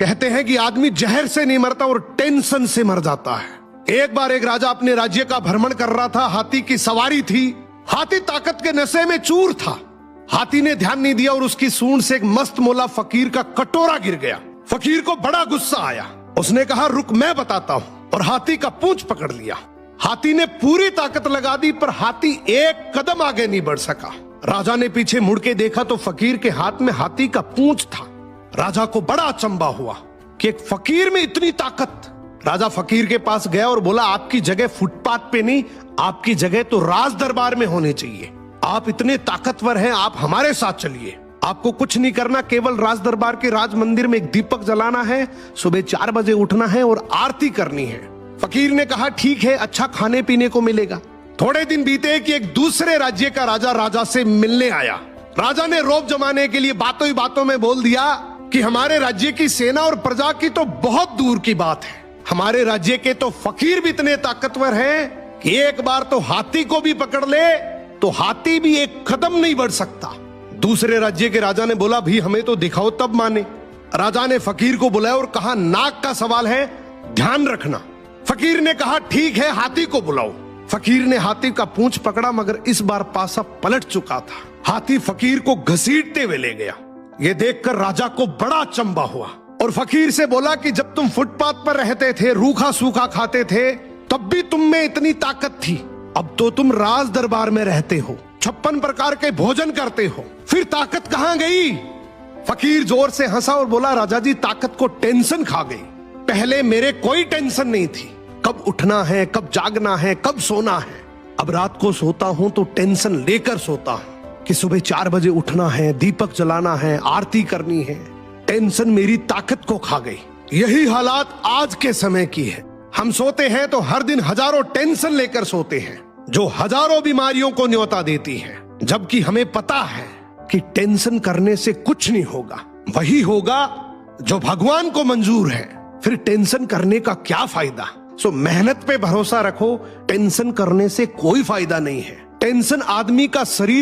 कहते हैं कि आदमी जहर से नहीं मरता और टेंशन से मर जाता है। एक बार एक राजा अपने राज्य का भ्रमण कर रहा था। हाथी की सवारी थी। हाथी ताकत के नशे में चूर था। हाथी ने ध्यान नहीं दिया और उसकी सूंड से एक मस्त मोला फकीर का कटोरा गिर गया। फकीर को बड़ा गुस्सा आया। उसने कहा, रुक मैं बताता हूं, और हाथी का पूंछ पकड़ लिया। हाथी ने पूरी ताकत लगा दी पर हाथी एक कदम आगे नहीं बढ़ सका। राजा ने पीछे मुड़ के देखा तो फकीर के हाथ में हाथी का पूंछ था। राजा को बड़ा अचंभा हुआ कि एक फकीर में इतनी ताकत। राजा फकीर के पास गया और बोला, आपकी जगह फुटपाथ पे नहीं, आपकी जगह तो राज दरबार में होनी चाहिए। आप इतने ताकतवर हैं, आप हमारे साथ चलिए। आपको कुछ नहीं करना, केवल राज दरबार के राज मंदिर में एक दीपक जलाना है, सुबह 4 बजे उठना है और आरती करनी है। फकीर ने कहा, ठीक है, अच्छा खाने पीने को मिलेगा। थोड़े दिन बीते कि एक दूसरे राज्य का राजा से मिलने आया। राजा ने रौब जमाने के लिए बातों ही बातों में बोल दिया कि हमारे राज्य की सेना और प्रजा की तो बहुत दूर की बात है। हमारे राज्य के तो फकीर भी इतने ताकतवर हैं कि एक बार तो हाथी को भी पकड़ ले तो हाथी भी एक कदम नहीं बढ़ सकता। दूसरे राज्य के राजा ने बोला, भी हमें तो दिखाओ तब माने। राजा ने फकीर को बुलाया और कहा, नाक का सवाल है, ध्यान रखना। फकीर ने कहा, ठीक है, हाथी को बुलाओ। फकीर ने हाथी का पूंछ पकड़ा मगर इस बार पासा पलट चुका था। हाथी फकीर को घसीटते हुए ले गया। ये देखकर राजा को बड़ा अचंभा हुआ और फकीर से बोला कि जब तुम फुटपाथ पर रहते थे, रूखा सूखा खाते थे, तब भी तुम में इतनी ताकत थी। अब तो तुम राज दरबार में रहते हो, 56 प्रकार के भोजन करते हो, फिर ताकत कहां गई? फकीर जोर से हंसा और बोला, राजा जी, ताकत को टेंशन खा गई। पहले मेरे कोई टेंशन नहीं थी, कब उठना है, कब जागना है, कब सोना है। अब रात को सोता हूं तो टेंशन लेकर सोता हूं कि सुबह 4 बजे उठना है, दीपक जलाना है, आरती करनी है। टेंशन मेरी ताकत को खा गई। यही हालात आज के समय की है। हम सोते हैं तो हर दिन हजारों टेंशन लेकर सोते हैं जो हजारों बीमारियों को न्योता देती है, जबकि हमें पता है कि टेंशन करने से कुछ नहीं होगा। वही होगा जो भगवान को मंजूर है। फिर टेंशन करने का क्या फायदा? सो मेहनत पे भरोसा रखो। टेंशन करने से कोई फायदा नहीं है। टेंशन आदमी का शरीर